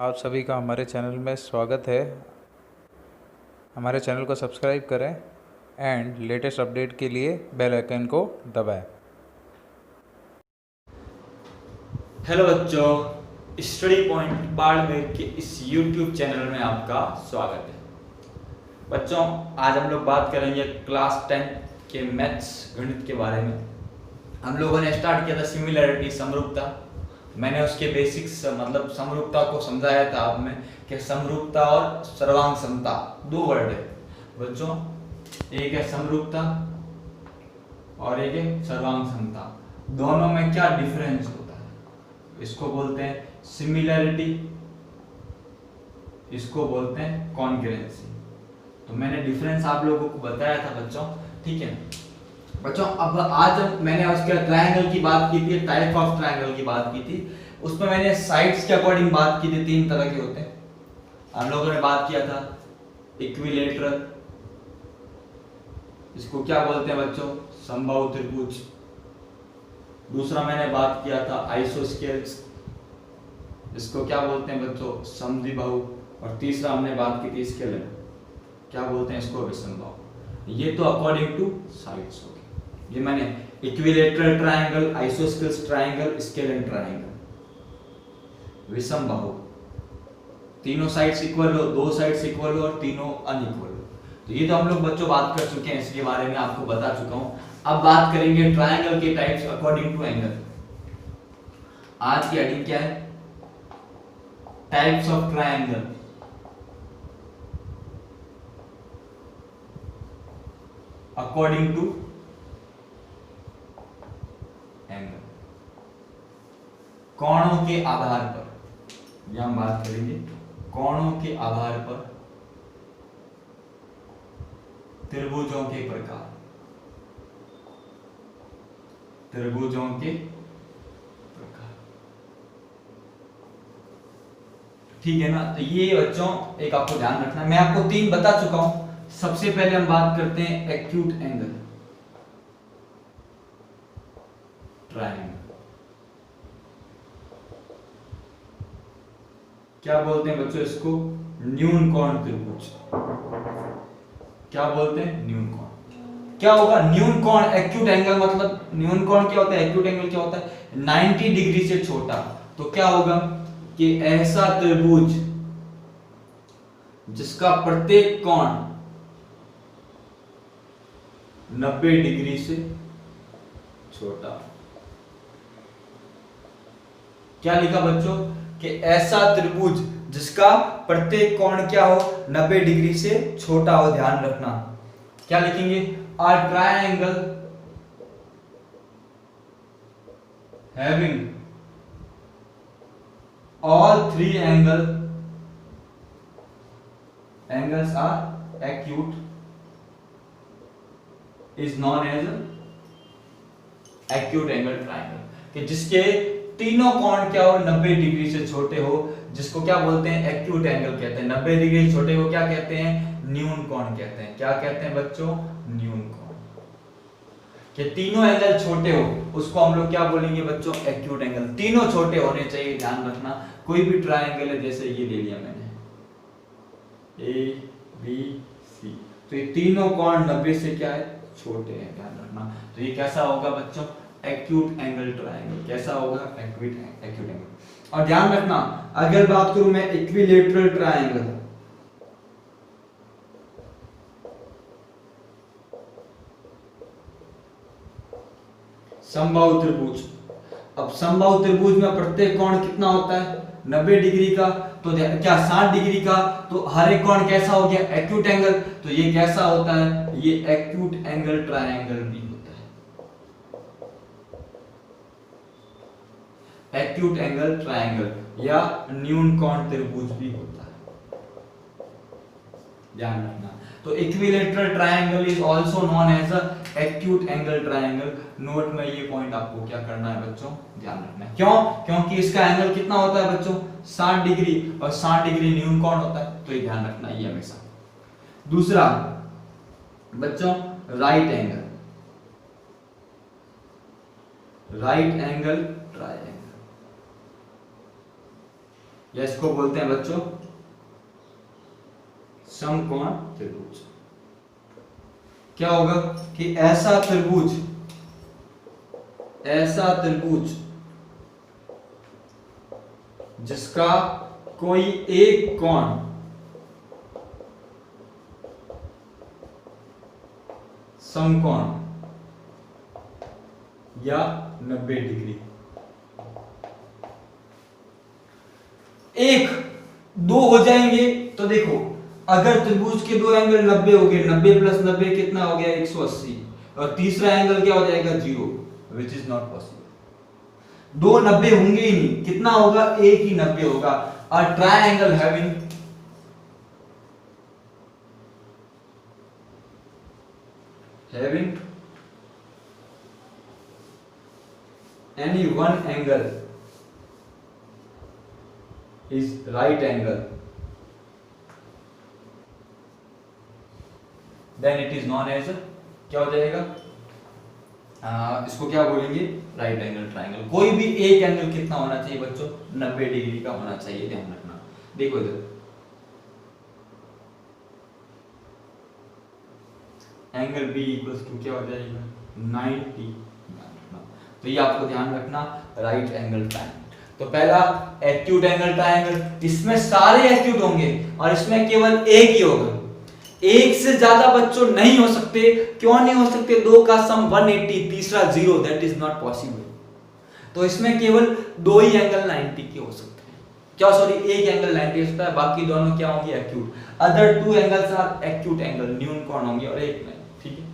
आप सभी का हमारे चैनल में स्वागत है। हमारे चैनल को सब्सक्राइब करें एंड लेटेस्ट अपडेट के लिए बेल आइकन को दबाएं। हेलो बच्चों, स्टडी पॉइंट बाड़मेर के इस YouTube चैनल में आपका स्वागत है। बच्चों, आज हम लोग बात करेंगे क्लास 10 के मैथ्स गणित के बारे में। हम लोगों ने स्टार्ट किया था सिमिलैरिटी, समरूपता। मैंने उसके बेसिक्स मतलब समरूपता को समझाया था आप में कि समरूपता और सर्वांग समता दो वर्ड है बच्चों। एक है समरूपता और एक है सर्वांग समता। दोनों में क्या डिफरेंस होता है? इसको बोलते हैं सिमिलैरिटी, इसको बोलते हैं कॉन्करेंसी। तो मैंने डिफरेंस आप लोगों को बताया था बच्चों, ठीक है बच्चों। अब आज मैंने उसके ट्रायंगल की बात की थी, टाइप ऑफ ट्रायंगल की बात की थी। उसमें मैंने साइड्स के अकॉर्डिंग बात की थी। तीन तरह के होते हैं। हम लोगों ने बात किया था इक्विलेटरल, इसको क्या बोलते हैं बच्चों? समबाहु त्रिभुज। दूसरा मैंने बात किया था आइसोस्केल्स, इसको क्या बोलते हैं बच्चों? समद्विबाहु। और तीसरा हमने बात की थी स्केलर, क्या बोलते हैं इसको? विषमबाहु। ये तो अकॉर्डिंग टू साइड्स हो गए। ये मैंने equilateral triangle, isosceles triangle, scalene triangle, विषमबाहु। तीनों साइड्स इक्वल हो, दो साइड्स इक्वल हो और तीनों अनइक्वल हो। तो ये तो हम लोग बच्चों बात कर चुके हैं, इसके बारे में आपको बता चुका हूं। अब बात करेंगे ट्रायंगल के टाइप्स अकॉर्डिंग टू एंगल। आज की हेडिंग क्या है? Types of triangle according to angle. कोणों के आधार पर यह हम बात करेंगे। कोणों के आधार पर त्रिभुजों के प्रकार, त्रिभुजों के प्रकार, ठीक है ना? तो ये बच्चों एक आपको ध्यान रखना, मैं आपको तीन बता चुका हूं। सबसे पहले हम बात करते हैं एक्यूट एंगल ट्रायंगल। क्या बोलते हैं बच्चों इसको? न्यून कोण त्रिभुज। क्या बोलते हैं? न्यून कोण। क्या होगा न्यून कोण? एक्यूट एंगल मतलब न्यून कोण क्या होता है? एक्यूट एंगल क्या होता है? 90 डिग्री से छोटा। तो क्या होगा कि ऐसा त्रिभुज जिसका प्रत्येक कोण 90 डिग्री से छोटा। क्या लिखा बच्चों? कि ऐसा त्रिभुज जिसका प्रत्येक कोण क्या हो? 90 डिग्री से छोटा हो। ध्यान रखना, क्या लिखेंगे? A triangle having all three angles are acute is known as acute angle triangle. कि जिसके तीनों कोण क्या हो? 90 डिग्री से छोटे हो, जिसको क्या बोलते हैं? एक्यूट एंगल कहते हैं। 90 डिग्री से छोटे को क्या कहते हैं? न्यून कोण कहते हैं। क्या कहते हैं बच्चों? न्यून कोण। कि तीनों एंगल छोटे हो उसको हम लोग क्या बोलेंगे बच्चों? Acute angle. तीनों छोटे होने चाहिए, ध्यान रखना। कोई भी ट्रायंगल है, जैसे ये ले लिया मैंने ए बी सी, तो ये तीनों कोण 90 से क्या है? छोटे हैं, ध्यान रखना। तो ये कैसा होगा बच्चों? Acute angle triangle. कैसा होगा? Acute angle. और ध्यान रखना, अगर बात करूं मैं इक्विलेटरल ट्रायंगल, समबाहु त्रिभुज। अब समबाहु त्रिभुज में प्रत्येक कोण कितना होता है? 90 डिग्री का। तो क्या 60 डिग्री का? तो हर एक कोण कैसा हो गया? Acute angle. तो ये कैसा होता है? ये एक्यूट एंगल ट्रायंगल भी होता है। एक्यूट एंगल ट्रायंगल या न्यून कोण त्रिभुज भी होता है, ध्यान रखना। तो equilateral triangle is also known as a acute angle triangle. Note में ये पॉइंट आपको क्या करना है बच्चों? ध्यान रखना है। क्यों? क्योंकि इसका एंगल कितना होता है बच्चों? 60 डिग्री, और 60 डिग्री न्यून कोण होता है। तो ये ध्यान रखना ये हमेशा। दूसरा बच्चों, right angle, right angle triangle. या इसको बोलते हैं बच्चों समकोण त्रिभुज। क्या होगा कि ऐसा त्रिभुज जिसका कोई एक कोण समकोण या 90 डिग्री, एक दो हो जाएंगे तो देखो अगर त्रिभुज के दो एंगल 90 हो गए, 90 प्लस 90 कितना हो गया 180, और तीसरा एंगल क्या हो जाएगा 0, विच इज नॉट पॉसिबल। दो 90 होंगे ही नहीं, कितना होगा एक ही 90 होगा। A triangle having any one angle is right angle, then it is known as क्या हो जाएगा, इसको क्या बोलेंगे राइट एंगल ट्रायंगल। कोई भी एक एंगल कितना होना चाहिए बच्चों 90 डिग्री का होना चाहिए, ध्यान रखना। देखो इधर एंगल बी इक्वल्स टू क्या हो जाएगा 90, तो ये आपको ध्यान रखना राइट एंगल ट्रायंगल। तो पहला एक्यूट एंगल ट्रायंगल, इसमें सारे एक्यूट होंगे और इसमें केवल एक ही होगा, एक से ज्यादा बच्चों नहीं हो सकते। क्यों नहीं हो सकते, दो का सम 180 तीसरा 0, दैट इज नॉट पॉसिबल। तो इसमें केवल दो ही एंगल 90 के हो सकते हैं, क्या सॉरी एक एंगल 90 हो सकता है, बाकी दोनों क्या होंगे acute. Other two angles are acute angle, न्यून कोण होंगे और एक नहीं, ठीक है।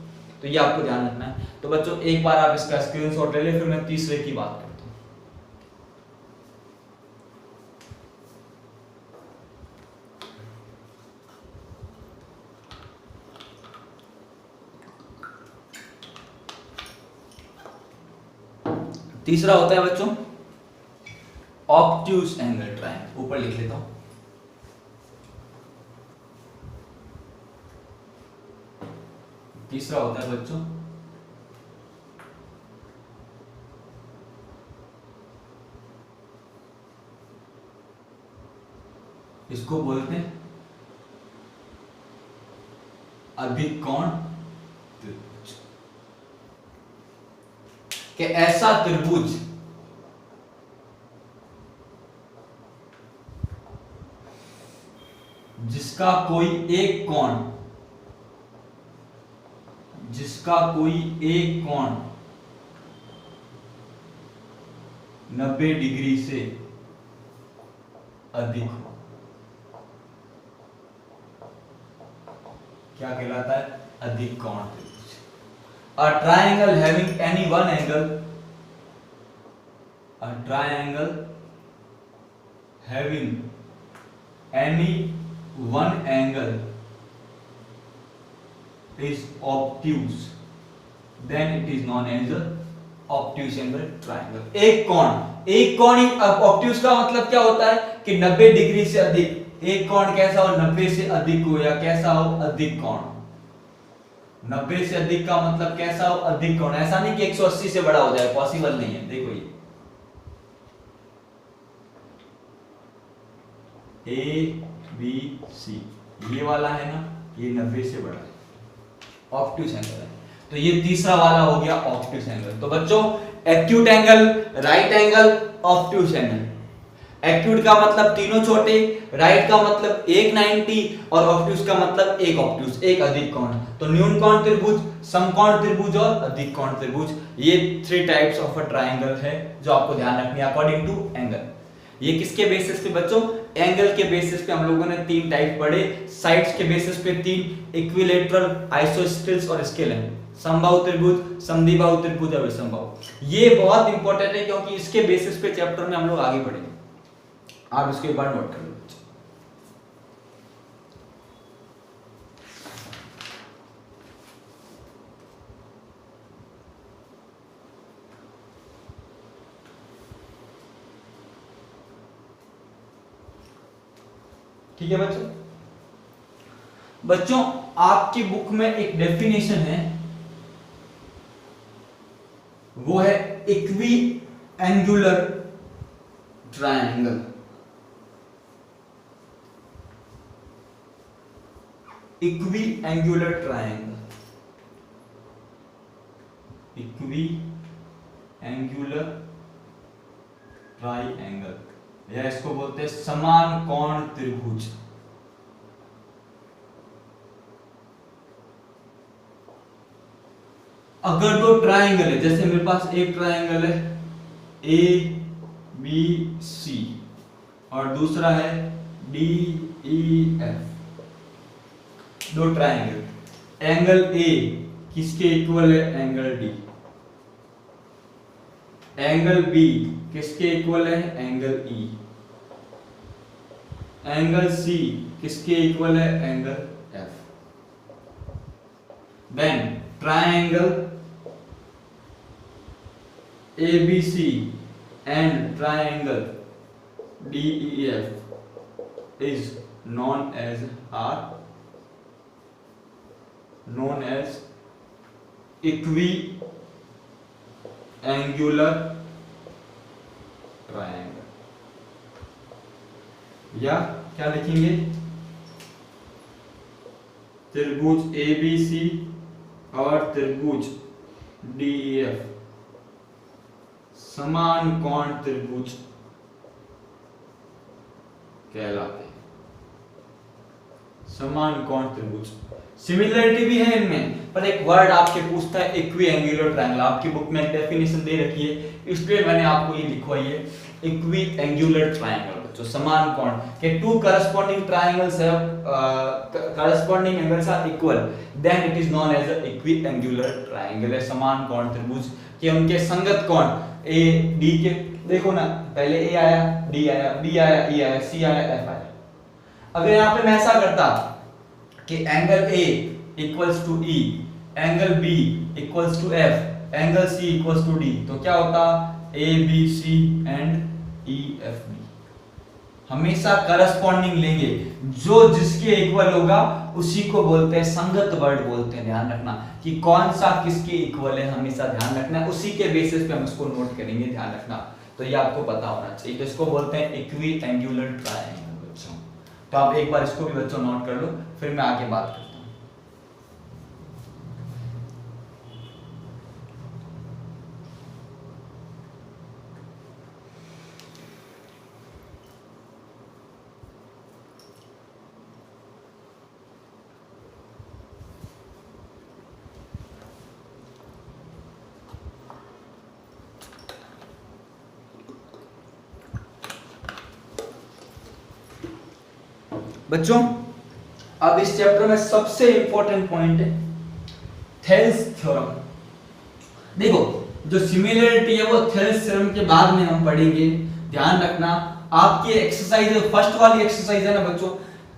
तो ये आपको ध्यान रखना है। तो बच्चों एक बार आप इसका स्क्रीनशॉट ले ले, फिर मैं तीसरे की बात करता हूं। तीसरा होता है बच्चों ऑब्ट्यूज एंगल ट्रायंगल, ऊपर लिख लेता हूं। तीसरा होता है बच्चों इसको बोलते हैं अभिकोण त्रिभुज। कि ऐसा त्रिभुज जिसका कोई एक कोण 90 डिग्री से अधिक हो, क्या कहलाता है अधिक कोण त्रिभुज। A triangle having any one angle, a triangle having any one angle is obtuse, then it is known as a obtuse angle triangle। एक कोण ही obtuse का मतलब क्या होता है कि 90 डिग्री से अधिक, एक कोण कैसा हो 90 से अधिक हो, या कैसा हो अधिक कोण। 90 से अधिक का मतलब कैसा हो अधिक कोण, ऐसा नहीं कि 180 से बड़ा हो जाए, पॉसिबल नहीं है। देखो ये ए बी सी ये वाला है ना, ये 90 से बड़ा है, ऑब्ट्यूज एंगल है। तो ये तीसरा वाला हो गया ऑब्ट्यूज एंगल। तो बच्चों acute angle, right angle, obtuse angle. Acute का मतलब तीनों छोटे, राइट का मतलब एक 90 और ऑब्ट्यूज का मतलब एक ऑब्ट्यूज, एक अधिक कोण। तो न्यून कोण त्रिभुज, समकोण त्रिभुज और अधिक कोण त्रिभुज, ये 3 टाइप्स ऑफ अ ट्रायंगल है जो आपको ध्यान रखनी है अकॉर्डिंग टू एंगल। ये किसके बेसिस पे बच्चों, एंगल के बेसिस पे हम लोगों ने 3 टाइप पढ़े, साइड्स के बेसिस पे 3, इक्विलेटरल, आइसोस्सेलेस और स्केलर। समबाहु त्रिभुज, समद्विबाहु त्रिभुज और विषमबाहु। ये बहुत इंपॉर्टेंट है क्योंकि इसके बेसिस पे चैप्टर में हम लोग आगे बढ़ेंगे, आप इसको एक बार नोट कर लो। ठीक है बच्चों आपकी बुक में एक डेफिनेशन है, वो है equi angular triangle. Equi angular triangle, equi angular triangle या इसको बोलते हैं समान कोण त्रिभुज। अगर दो ट्रायंगल है, जैसे मेरे पास एक ट्रायंगल है ए बी सी और दूसरा है डी ई एफ, दो ट्रायंगल, एंगल ए किसके इक्वल है? Angle D. एंगल बी किसके इक्वल है? Angle E. एंगल सी किसके इक्वल है? Angle F. Then triangle ABC and triangle DEF is known as equiangular triangle। या क्या लिखेंगे? त्रिभुज ABC और त्रिभुज DEF समान कोण त्रिभुज कहलाते हैं। समान कोण त्रिभुज, सिमिलरिटी भी है इनमें, पर एक वर्ड आपके पूछता है इक्वी एंगुलर ट्रायंगल। आपकी बुक में डेफिनेशन दे रखी है, इसलिए मैंने आपको ये लिखवाई है इक्वी एंगुलर ट्रायंगल, जो समान कोण के two corresponding triangles have corresponding angles are equal, then it is known as a equiangular triangle. है समान कोण त्रिभुज के उनके संगत कोण ए डी के, देखो ना, पहले ए आया, डी आया, बी आया, ई आया, सी आया, एफ आया। अगर यहां पे मैं ऐसा करता कि angle A equals to E, angle B equals to F, angle C equals to D, तो क्या होता? A B C and E F B. हमेशा करस्पॉन्डिंग लेंगे, जो जिसके इक्वल होगा उसी को बोलते हैं संगत वर्ड बोलते हैं। ध्यान रखना कि कौन सा किसके इक्वल है, हमेशा ध्यान रखना है, उसी के बेसिस पे हम इसको नोट करेंगे। ध्यान रखना, तो ये आपको पता होना चाहिए। तो इसको बोलते हैं इक्वी एंगुलर ट्रायंगल बच्चों। तो आप एक बार इसको भी बच्चों नोट कर लो, फिर मैं आगे बात करता हूं। बच्चों अब इस चैप्टर में सबसे इंपॉर्टेंट पॉइंट है थेल्स थ्योरम। देखो, जो सिमिलरिटी है वो थेल्स थ्योरम के बाद में हम पढ़ेंगे। ध्यान रखना, आपकी एक्सरसाइज फर्स्ट वाली एक्सरसाइज है ना बच्चों,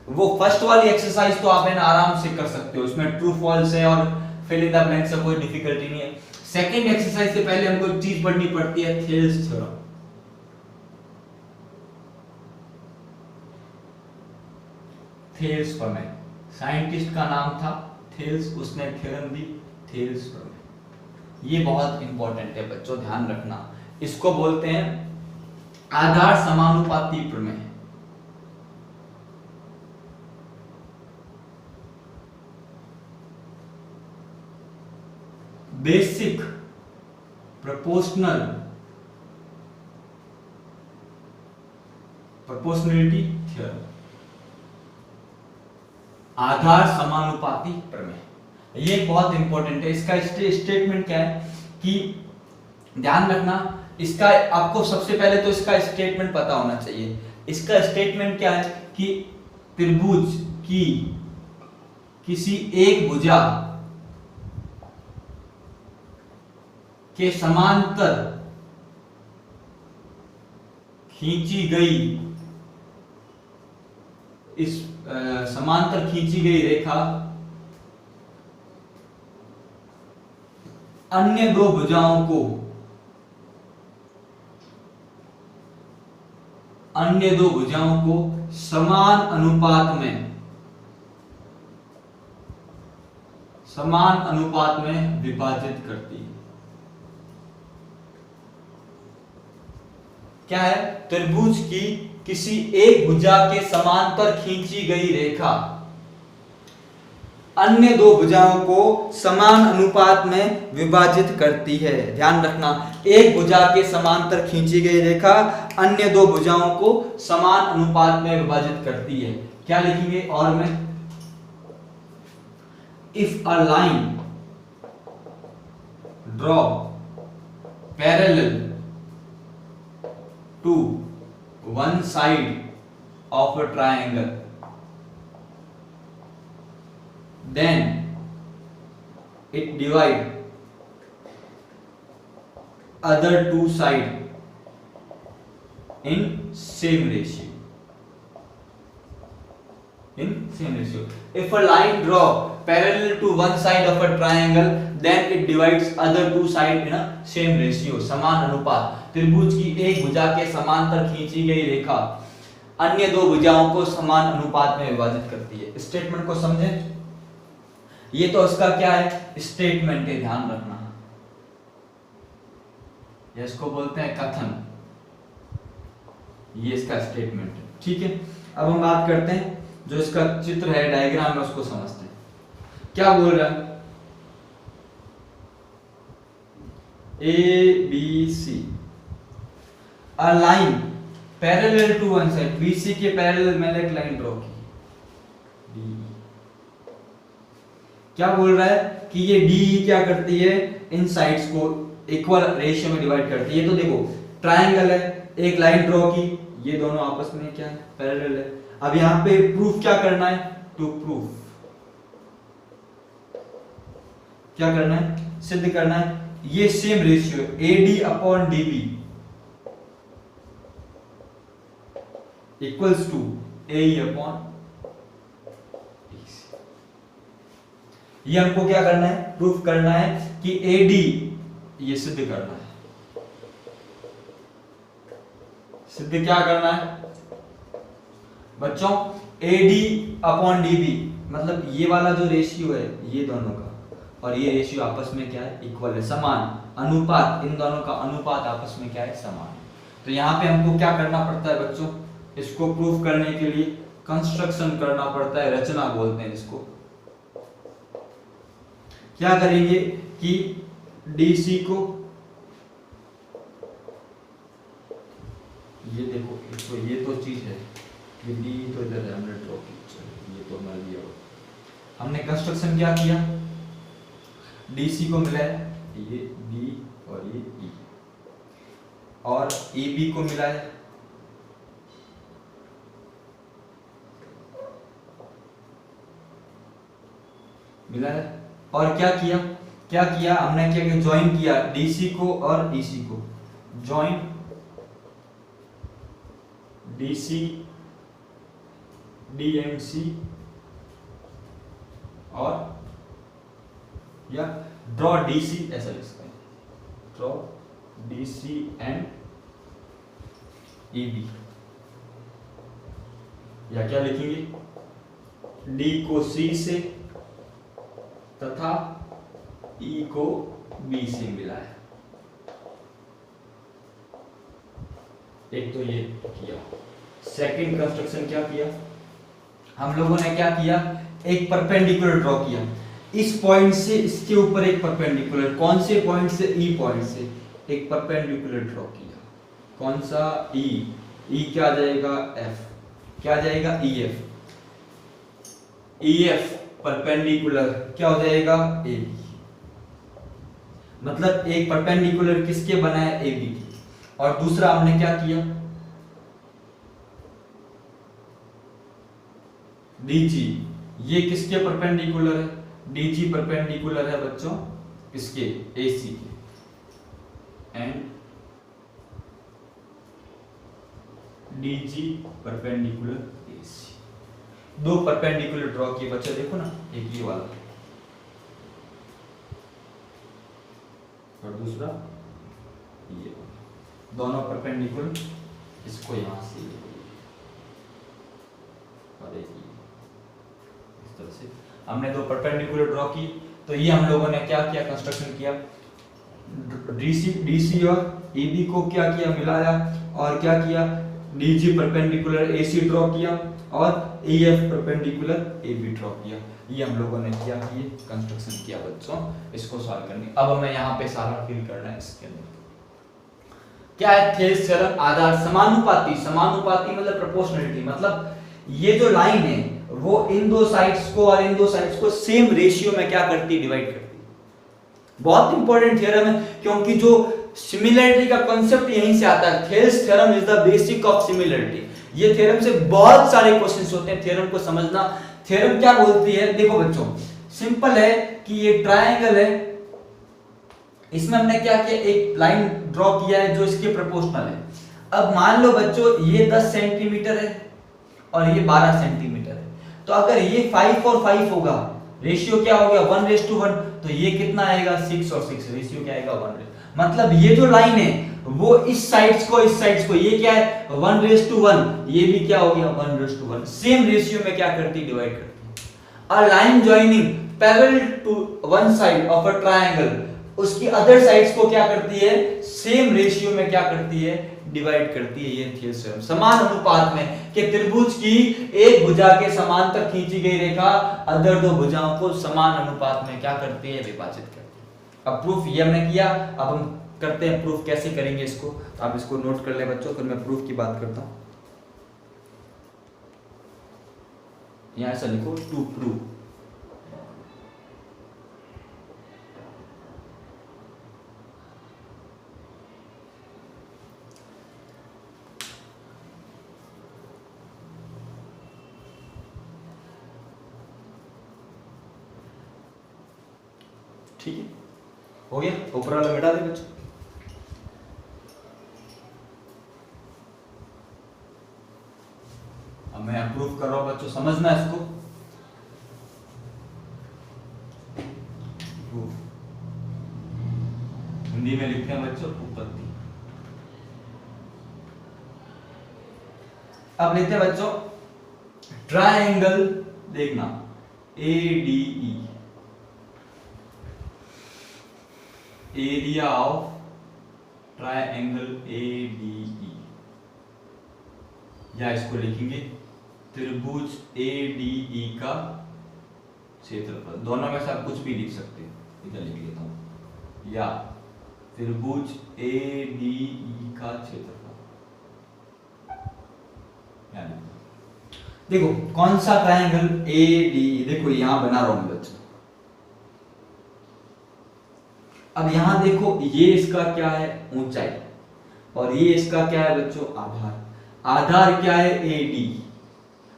वो फर्स्ट वाली एक्सरसाइज तो आप है ना आराम से कर सकते हो, इसमें ट्रू फॉल्स है और फिल इन द ब्लैंक से कोई डिफिकल्टी नहीं है। सेकंड एक्सरसाइज से पहले हमको एक चीज पढ़नी पड़ती है, थेल्स थ्योरम। थेल्स प्रमेय, साइंटिस्ट का नाम था थेल्स, उसने थ्योरम दी थेल्स प्रमेय। ये बहुत इंपॉर्टेंट है बच्चों, ध्यान रखना। इसको बोलते हैं आधार समानुपाती प्रमेय। बेसिक प्रोपोर्शनलिटी थ्योरम, आधार समानुपाती प्रमेय। ये बहुत इंपॉर्टेंट है। इसका स्टेटमेंट क्या है कि ध्यान रखना, इसका आपको सबसे पहले तो इसका स्टेटमेंट पता होना चाहिए। इसका स्टेटमेंट क्या है कि त्रिभुज की किसी एक भुजा के समांतर खींची गई समांतर खींची गई रेखा अन्य दो भुजाओं को समान अनुपात में विभाजित करती है। क्या है? त्रिभुज की किसी एक भुजा के समांतर खींची गई रेखा अन्य दो भुजाओं को समान अनुपात में विभाजित करती है। ध्यान रखना, एक भुजा के समांतर खींची गई रेखा अन्य दो भुजाओं को समान अनुपात में विभाजित करती है। क्या लिखेंगे और में, if a line draw parallel to one side of a triangle, then it divide other two side in same ratio. If a line draw parallel to one side of a triangle, then it divides other two side in a same ratio. समान अनुपात, त्रिभुज की एक भुजा के समांतर खींची गई रेखा अन्य दो भुजाओं को समान अनुपात में विभाजित करती है। स्टेटमेंट को समझें, ये तो इसका क्या है, स्टेटमेंट है, ध्यान रखना, इसको बोलते हैं कथन, ये इसका स्टेटमेंट है। ठीक है, अब हम बात करते हैं जो इसका चित्र है, डायग्राम है, उसको समझते हैं। क्या बोल रहा है, A B C, a line parallel to one side, BC के पैरेलल मैंने एक लाइन ड्रॉ की डी। क्या बोल रहा है कि ये डी क्या करती है, इन साइड्स को इक्वल रेशियो में डिवाइड करती है। तो देखो ट्रायंगल है, एक लाइन ड्रॉ की, ये दोनों आपस में क्या है, पैरेलल है। अब यहां पे प्रूफ क्या करना है, टू प्रूफ, क्या करना है, सिद्ध करना है ये same ratio AD upon DB equals to A upon, ये हमको क्या करना है, प्रूफ करना है कि एडी, ये सिद्ध करना है, सिद्ध क्या करना है बच्चों, एडी अपॉन डीबी, मतलब ये वाला जो रेशियो है ये दोनों का और ये रेशियो आपस में क्या है, इक्वल है, समान अनुपात, इन दोनों का अनुपात आपस में क्या है, समान। तो यहाँ पे हमको क्या करना पड़ता है बच्चों, इसको प्रूफ करने के लिए कंस्ट्रक्शन करना पड़ता है, रचना बोलते हैं इसको। क्या करेंगे कि डीसी को, ये देखो इसको, ये तो चीज है, ये डी तो इधर है, हमने ड्रॉ की, ये तो मर गया। हमने कंस्ट्रक्शन क्या किया, डीसी को मिला है ये डी और ये ई, और ए बी को मिला है और क्या किया, हमने क्या किया, ज्वाइन किया डीसी को और ईसी को, ज्वाइन डीसी डी एंड सी, और या ड्रॉ डीसी, ऐसा लिख सकते हैं, ड्रॉ डीसी एंड ईबी, या क्या लिखेंगे, डी को सी से तथा ई को बी से मिला है। एक तो ये किया। सेकंड कंस्ट्रक्शन क्या किया, हम लोगों ने क्या किया, एक परपेंडिकुलर ड्रॉ किया, इस पॉइंट से इसके ऊपर एक परपेंडिकुलर, कौन से पॉइंट से, ई पॉइंट से एक परपेंडिकुलर ड्रॉ किया, कौन सा, ई, ई क्या जाएगा, एफ, क्या जाएगा, E F, E F perpendicular क्या हो जाएगा, ए बी, मतलब एक परपेंडिकुलर किसके बना है, ए बी की, और दूसरा हमने क्या किया, डीजी, ये किसके परपेंडिकुलर है, डीजी परपेंडिकुलर है बच्चों किसके, एसी के, एंड डीजी परपेंडिकुलर एसी, दो परपेंडिकुलर ड्रॉ किए बच्चे, देखो ना, एक ये वाला और दूसरा ये, दोनों परपेंडिकुलर, इसको यहां से और एक इस तरह से हमने दो परपेंडिकुलर ड्रॉ की। तो ये हम लोगों ने क्या किया, कंस्ट्रक्शन किया, डीसी और ईबी को क्या किया, मिलाया, और क्या किया, डीजी परपेंडिकुलर एसी ड्रॉ किया और ईएफ परपेंडिकुलर एबी ड्रॉ किया। ये हम लोगों ने क्या किए, कंस्ट्रक्शन किया बच्चों, इसको सॉल्व करनी। अब हमें यहाँ पे सारा फिल करना है। इसके अंदर क्या है, थेल्स थ्योरम, आधार समानुपाती, समानुपाती मतलब प्रोपोर्शनलिटी, मतलब ये जो लाइन है वो इन दो साइड्स को और इन दो साइड्स को सेम रेशियो में क्या करती है, डिवाइड करती है। बहुत इंपॉर्टेंट थ्योरम है, क्योंकि जो सिमिलरिटी का कांसेप्ट यहीं से आता है। Thales theorem is the basic of similarity. ये थ्योरम से बहुत सारे क्वेश्चंस होते हैं, थ्योरम को समझना। थ्योरम क्या बोलती है, देखो बच्चों सिंपल है कि ये ट्रायंगल है, इसमें हमने क्या किया, एक लाइन ड्रॉ किया है जो इसके प्रोपोर्शनल है। अब मान लो बच्चों ये 10 सेंटीमीटर है और ये 12 सेंटीमीटर है, तो अगर ये 5 और 5 होगा, रेशियो क्या हो गया 1:1, तो ये कितना आएगा 6 और 6, रेशियो क्या आएगा 1। मतलब ये जो लाइन है वो इस साइड्स को ये क्या है 1:1, ये भी क्या हो गया 1:1, सेम रेशियो में क्या करती है, डिवाइड करती है। A line joining parallel to one side of a triangle, उसकी अदर साइड्स को क्या करती है, सेम रेशियो में क्या करती है, डिवाइड करती है। ये थेल्स थ्योरम, समान अनुपात में कि त्रिभुज की एक भुजा के समांतर खींची गई रेखा अदर दो भुजाओं को समान अनुपात में क्या करती है, विभाजित करती है। अब प्रूफ ये हमने किया, अब हम करते हैं प्रूफ, कैसे करेंगे इसको, तो आप इसको नोट कर ले बच्चों, फिर मैं प्रूफ की बात करता हूं। यहां ऐसा लिखो, टू प्रूव। ठीक है, हो गया, ऊपर वाला मिटा दे बच्चों। अब मैं अप्रूव कर रहा हूं बच्चों, समझना इसको। हिंदी में लिखते हैं बच्चों उत्पत्ति। अब लेते हैं बच्चों ट्रायंगल, देखना ADE, area of triangle ADE, या इसको लिखेंगे त्रिभुज ADE का क्षेत्रफल। दोनों में से आप कुछ भी लिख सकते हैं, इधर लिख लेता हूं, या त्रिभुज ADE का क्षेत्रफल। देखो कौन सा ट्रायंगल ADE, देखो यहां बना रहा हूं बच्चों। अब यहां देखो ये इसका क्या है, ऊंचाई, और ये इसका क्या है बच्चों, आधार। आधार क्या है AD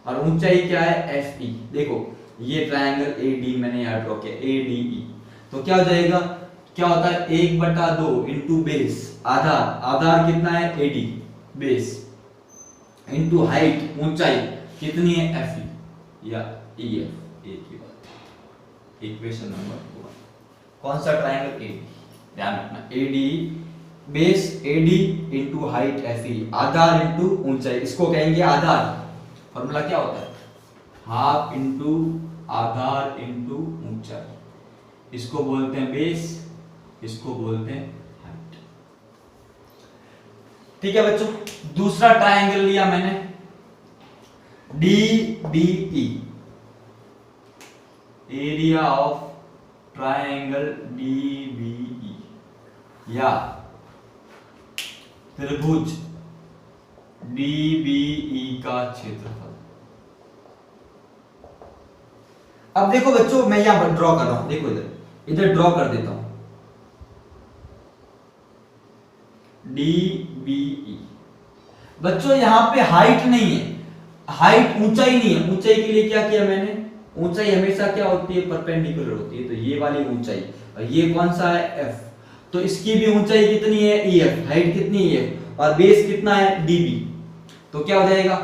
और ऊंचाई क्या है FE। देखो ये ट्रायंगल AD मैंने यहां ड्रॉ किया, ADE, तो क्या हो जाएगा, क्या होता है 1/2 इंटू बेस, आधार, आधार कितना है AD, बेस इंटू हाइट, ऊंचाई कितनी है FE या EF। एक ही बात, इक्वेशन नंबर 1। कौन सा ट्रायंगल AD, ध्यान रखना, AD base AD into height FE, आधार इंटू ऊंचाई, इसको कहेंगे आधार। फॉर्मूला क्या होता है, हाफ इंटू आधार इंटू ऊंचाई, इसको बोलते हैं बेस, इसको बोलते हैं हाइट। ठीक है बच्चों, दूसरा ट्रायंगल लिया मैंने DBE, area of triangle DBE, या त्रिभुज DBE का क्षेत्रफल। अब देखो बच्चों मैं यहां ड्रॉ कर रहा हूं, देखो इधर ड्रॉ कर देता हूं DBE। बच्चों यहां पे हाइट नहीं है, हाइट ऊंचाई नहीं है, ऊंचाई के लिए क्या किया मैंने, ऊंचाई हमेशा क्या होती है, परपेंडिकुलर होती है, तो ये वाली ऊंचाई, और ये कौन सा है F, तो इसकी भी ऊंचाई कितनी है EF, हाइट कितनी है EF, और बेस कितना है DB, तो क्या हो जाएगा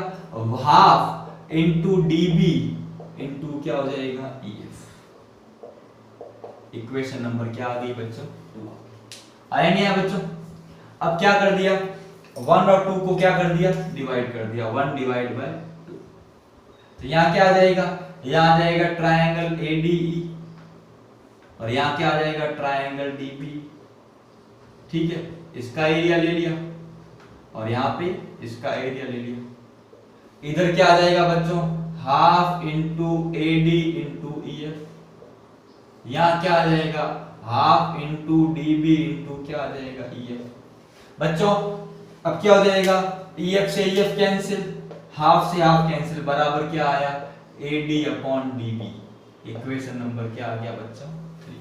हाफ इंटू DB इंटू क्या हो जाएगा EF। इक्वेशन नंबर क्या आ गई बच्चों, 2 आया नहीं है बच्चों। अब क्या कर दिया, 1 और 2 को क्या कर दिया, डिवाइड कर दिया, 1/2। तो यहां क्या आ जाएगा, यहां आ जाएगा ट्रायंगल ADE, और यहां क्या आ जाएगा ट्रायंगल DB। ठीक है, इसका एरिया ले लिया, और यहाँ पे इसका एरिया ले लिया। इधर क्या आ जाएगा बच्चों, half into A D into E F. यहाँ क्या आ जाएगा, half into D B into क्या आ जाएगा, ई एफ। बच्चों अब क्या हो जाएगा, ई एफ से ई एफ कैंसिल, हाफ से हाफ कैंसिल, बराबर क्या आया, A D upon D B. Equation number क्या आ गया बच्चों, 3।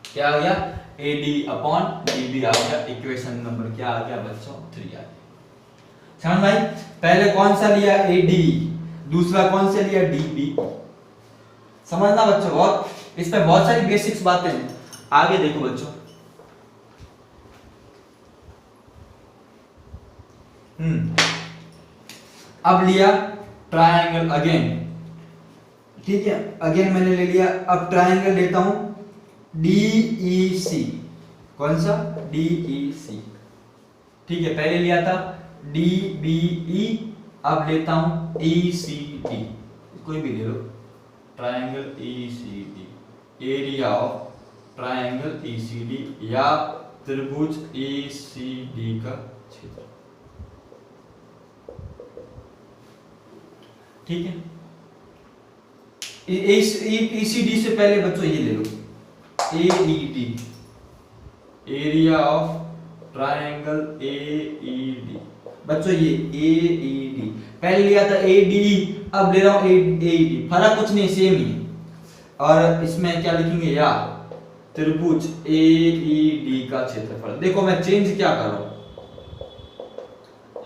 क्या आ गया, A D upon D B आ गया। इक्वेशन नंबर क्या आ गया बच्चों, 3 आ गया। समझ भाई, पहले कौन सा लिया, ए डी, दूसरा कौन सा लिया, डी बी। समझना बच्चों, बहुत इस पे बहुत सारी बेसिक्स बातें हैं। आगे देखो बच्चों, अब लिया ट्रायंगल अगेन, ठीक है, अगेन मैंने ले लिया। अब ट्रायंगल लेता हूं DEC, कौन सा, DEC, ठीक है, पहले लिया था DBE, अब लेता हूं ECD, कोई भी ले लो, triangle ECD, area of triangle ECD या त्रिभुज ECD का क्षेत्र, ठीक है। ECD से पहले बच्चों ये ले लो, AED, area of triangle AED। बच्चों ये AED पहले लिया था ADE, अब ले रहा हूं AED, फर्क कुछ नहीं, सेम ही। और इसमें क्या लिखेंगे, या त्रिभुज AED का क्षेत्रफल। देखो मैं चेंज क्या कर रहा हूं,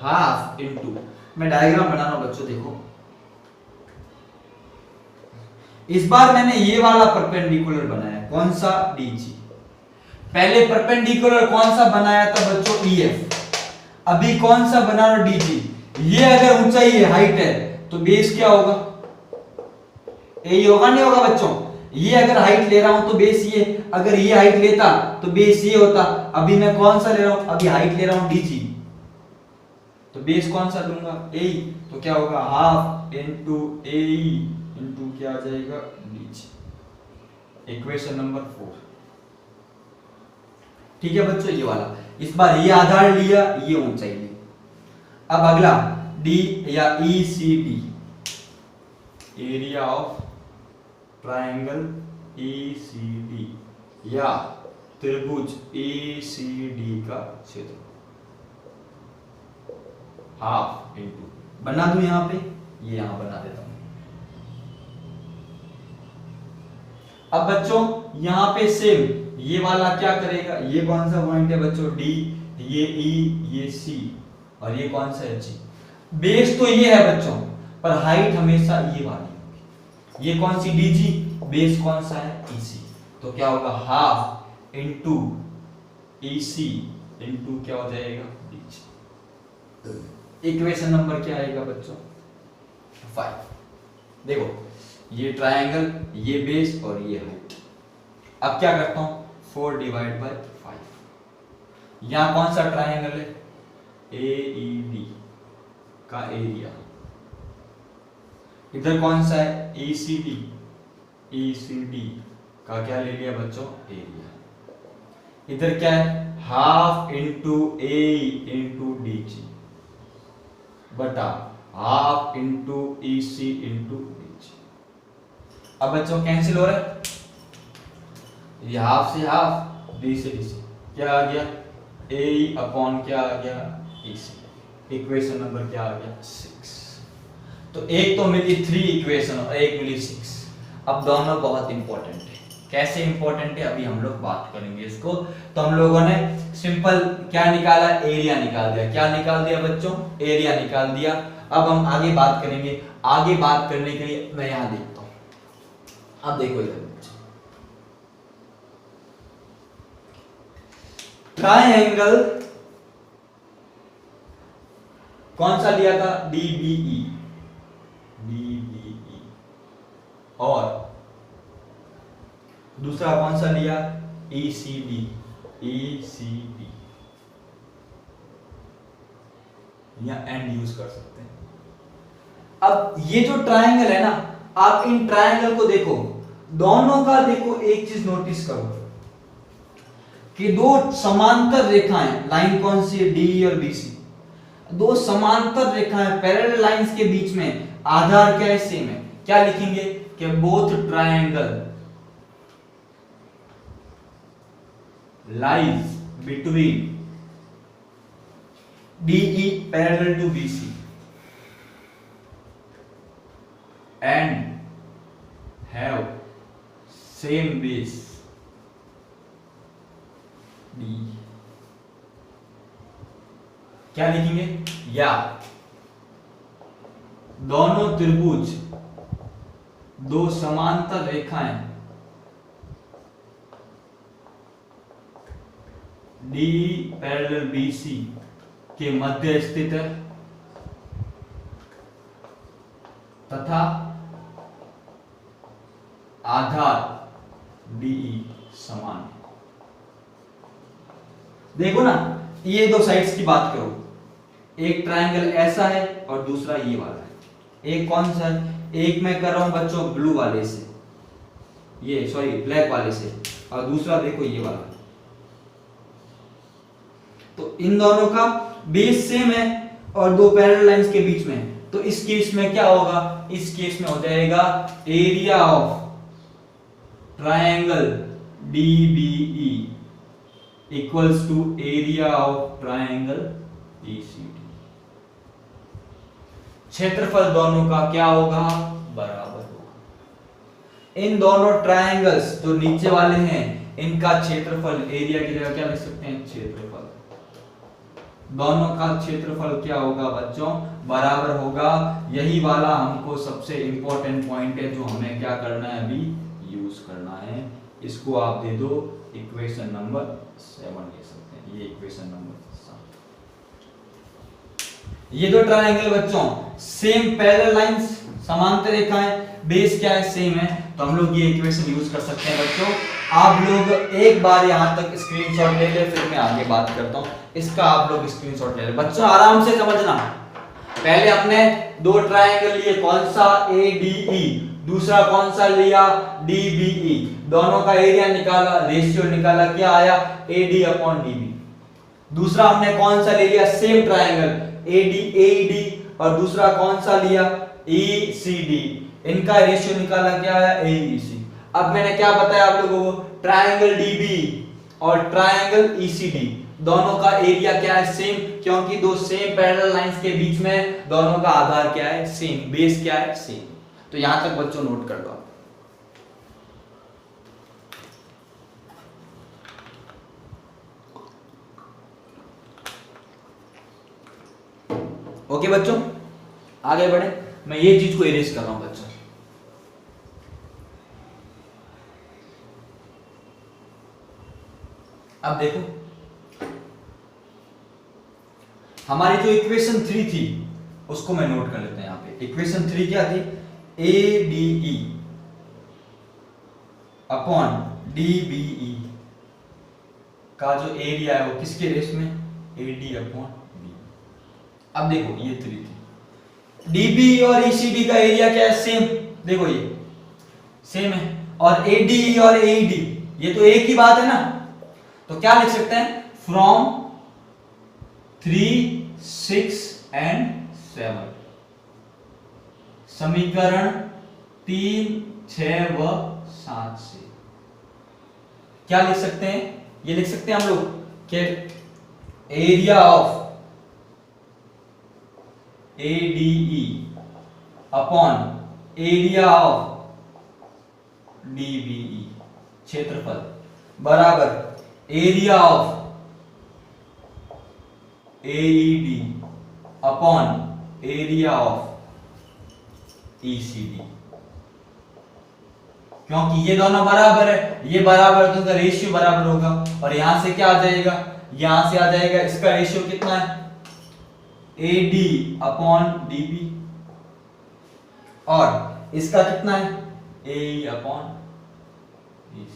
हाफ इंटू, मैं डायग्राम बना रहा हूं बच्चों, देखो इस बार मैंने ये वाला परपेंडिकुलर बनाया, कौन सा, DG। पहले परपेंडिकुलर कौन सा बनाया था बच्चों, EF। अभी कौन सा बना रहा, DG। ये अगर ऊंचाई है, हाइट है, तो बेस क्या होगा, यही होगा, नहीं होगा बच्चों। ये अगर हाइट ले रहा हूं तो बेस ये, अगर ये हाइट लेता तो बेस ये होता। अभी मैं कौन सा ले रहा हूं, अभी हाइट ले रहा हूं DG, तो बेस कौन सा लूंगा, AE, तो क्या होगा, हाफ इंटू AE इंटू क्या आ जाएगा, DG। इक्वेशन नंबर 4, ठीक है बच्चों, ये वाला। इस बार ये आधार लिया, ये ऊंचाई ली। अब अगला D या ECD, area of triangle ECD या त्रिभुज ECD का क्षेत्र, हाफ इंटू, बना दूं यहां पे, ये यहां बना देता हूं। अब बच्चों यहां पे सेम ये वाला क्या करेगा, ये कौन सा पॉइंट है बच्चों, D, ये E, ये C, और ये कौन सा है, G। बेस तो ये है बच्चों, पर हाइट हमेशा ये वाली होगी। ये कौन सी, DG, बेस कौन सा है, EC, तो क्या होगा, हाफ इंटू EC इंटू क्या हो जाएगा, DG। इक्वेशन नंबर क्या आएगा बच्चों, 5। देखो ये ट्रायंगल, ये बेस और ये हाइट। अब क्या करता हूं, 4 डिवाइड बाय 5। यहां कौन सा ट्रायंगल है, AED का एरिया, इधर कौन सा है, ECD, ECD का क्या ले लिया बच्चों, एरिया। इधर क्या है, half into AE into DG बटा half into EC into DG। अब बच्चों कैंसिल हो रहा है, ये हाफ से हाफ, D से DC, क्या आ गया, AE अपॉन क्या आ गया, EC। इक्वेशन नंबर क्या आ गया, 6। तो एक तो मिली 3 इक्वेशन और एक मिली 6। अब दोनों बहुत इंपॉर्टेंट है। कैसे इंपॉर्टेंट है अभी हम लोग बात करेंगे इसको। तो हम लोगों ने सिंपल क्या निकाला, एरिया निकाल दिया। क्या निकाल दिया बच्चों, एरिया निकाल दिया। अब हम आगे बात करेंगे। आगे बात करने के लिए मैं यहां देखता हूं। अब देखो इधर ट्रायंगल कौन सा लिया था, DBE, DBE, और दूसरा कौन सा लिया, ECD, ECD। या एंड यूज कर सकते हैं। अब ये जो ट्रायंगल है ना, आप इन ट्रायंगल को देखो, दोनों का देखो एक चीज नोटिस करो कि दो समांतर रेखाएं, लाइन कौन सी है, DE और BC, दो समांतर रेखाएं पैरेलल लाइंस के बीच में आधार क्या है, सेम है, क्या लिखेंगे कि both triangle lies between DE parallel to BC and have same base D। क्या लिखेंगे, या दोनों त्रिभुज, दो समांतर रेखाएं DE पैरेलल BC के मध्य स्थित है तथा आधार DE समान है। देखो ना, ये दो साइड्स की बात करो, एक ट्रायंगल ऐसा है और दूसरा ये वाला है। एक कौन सा है, एक मैं कर रहा हूं बच्चों ब्लू वाले से, ये सॉरी ब्लैक वाले से, और दूसरा देखो ये वाला। तो इन दोनों का बेस सेम है और दो पैरेलल लाइंस के बीच में, तो इस केस में क्या होगा, इस केस में हो जाएगा area of triangle DBE equals to area of triangle ECD। क्षेत्रफल दोनों का क्या होगा, बराबर होगा। इन दोनों ट्रायंगल्स जो नीचे वाले हैं इनका क्षेत्रफल, एरिया की जगह क्या लिख सकते हैं, क्षेत्रफल, दोनों का क्षेत्रफल क्या होगा बच्चों, बराबर होगा। यही वाला हमको सबसे इंपॉर्टेंट पॉइंट है जो हमें क्या करना है, अभी यूज करना है। इसको आप दे दो इक्वेशन नंबर 7 ले सकते हैं, ये इक्वेशन नंबर 7। ये दो ट्रायंगल बच्चों सेम पैरेलल लाइंस, समांतर रेखाएं, बेस क्या है, सेम है, तो हम लोग ये इक्वेशन यूज कर सकते हैं बच्चों। आप लोग एक बार यहां तक स्क्रीनशॉट ले ले, फिर मैं आगे बात करता हूं। इसका आप लोग स्क्रीनशॉट ले ले बच्चों, आराम से समझना। पहले हमने दो ट्रायंगल लिए, कौन सा, ADE, दूसरा कौन सा लिया, DBE, दोनों का एरिया निकाला, रेशियो निकाला, क्या आया, AD/DB। दूसरा हमने कौन सा ले लिया, सेम ट्रायंगल AED, और दूसरा कौन सा लिया, ECD, इनका रेशियो निकाला, क्या आया, AEC। अब मैंने क्या बताया आप लोगों को, ट्रायंगल DBE और ट्रायंगल ECD दोनों का एरिया क्या है, सेम, क्योंकि दो सेम पैरेलल लाइंस के बीच में दोनों का आधार क्या है, सेम, बेस क्या है, सेम। तो यहां तक बच्चों नोट कर दो। ओके बच्चों, आगे बढ़े। मैं ये चीज को इरेज कर रहा हूं बच्चों। अब देखो, हमारी जो इक्वेशन 3 थी उसको मैं नोट कर लेते हैं यहां पे। इक्वेशन 3 क्या थी, ADE अपॉन DBE का जो एरिया है वो किसके रेस में, AD/B। अब देखो ये 3 थी, DBE और ECD का एरिया क्या है, सेम, देखो ये सेम है, और ADE और AED ये तो एक ही बात है ना, तो क्या लिख सकते हैं, फ्रॉम 3, 6 एंड 7, समीकरण 3, 6 व 7 से क्या लिख सकते हैं, ये लिख सकते हैं हम लोग कि area of ADE upon area of DBE, क्षेत्रफल, बराबर area of AED upon area of ECD। क्योंकि ये दोनों बराबर है, ये बराबर तो इसका रेशियो बराबर होगा, और यहां से क्या आ जाएगा, यहां से आ जाएगा, इसका रेशियो कितना है, AD अपॉन DB, और इसका कितना है, AE अपॉन EC।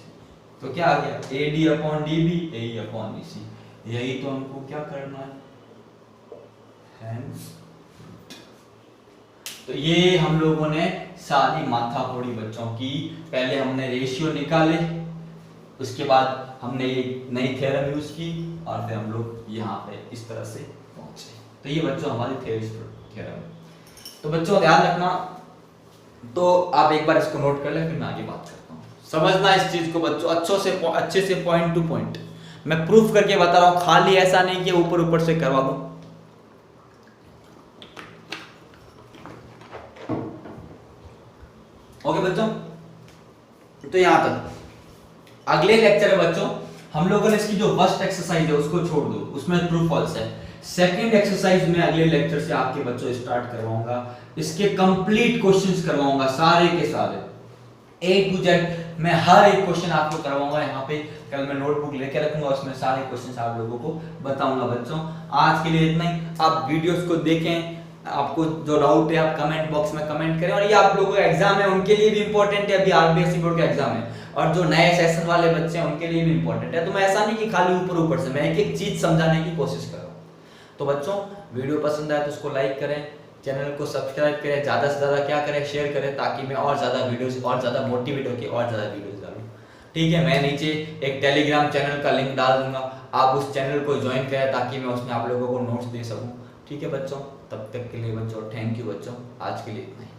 तो क्या आ गया, AD upon DB, AE upon EC। यही तो हमको क्या करना है, तो ये हम लोगों ने सारी माथाफोड़ी बच्चों की, पहले हमने रेशियो निकाले, उसके बाद हमने ये नई थ्योरम यूज की, और फिर हम लोग यहाँ पे इस तरह से पहुंचे। तो ये बच्चों हमारी थ्योरम है। तो बच्चों ध्यान रखना, तो आप एक बार इसको नोट कर ले, फिर मैं आगे बात करता हूँ। समझना इस चीज को बच्चों अच्छे से पॉइंट टू पॉइंट मैं प्रूफ करके बता रहा हूँ, खाली ऐसा नहीं कि ऊपर ऊपर से करवा दूं। ओके बच्चों, तो यहां तक अगले लेक्चर में बच्चों हम लोगों ने इसकी जो फर्स्ट एक्सरसाइज है उसको छोड़ दो, उसमें ट्रू फॉल्स है। सेकंड एक्सरसाइज में अगले लेक्चर से आपके बच्चों स्टार्ट करवाऊंगा, इसके कंप्लीट क्वेश्चंस करवाऊंगा सारे के सारे A to Z। मैं हर एक क्वेश्चन आपको करवाऊंगा यहाँ पे, कल मैं नोटबुक लेके रखूंगा, उसमें सारे क्वेश्चंस आप लोगों को बताऊंगा। बच्चों आज के लिए इतना ही, आप वीडियोस को देखें, आपको जो डाउट है आप कमेंट बॉक्स में कमेंट करें। और ये आप लोगों का एग्जाम है उनके लिए भी इंपॉर्टेंट है, अभी आरबीएससी बोर्ड का एग्जाम है, और जो नए सेशन वाले बच्चे हैं उनके लिए भी इंपॉर्टेंट है। तो मैं ऐसा नहीं कि खाली ऊपर ऊपर से, मैं एक एक चीज समझाने की कोशिश कर रहा हूँ। तो बच्चों वीडियो पसंद आए तो उसको लाइक करें, चैनल को सब्सक्राइब करें, ज़्यादा से ज़्यादा क्या करें, शेयर करें, ताकि मैं और ज़्यादा वीडियोस और ज़्यादा मोटिवेट होकर और ज़्यादा वीडियोस डालूं। ठीक है, मैं नीचे एक टेलीग्राम चैनल का लिंक डाल दूंगा, आप उस चैनल को ज्वाइन करें ताकि मैं उसमें आप लोगों को नोट्स दे सकूं। ठीक है बच्चों, तब तक के लिए बच्चों थैंक यू बच्चों, आज के लिए इतना ही।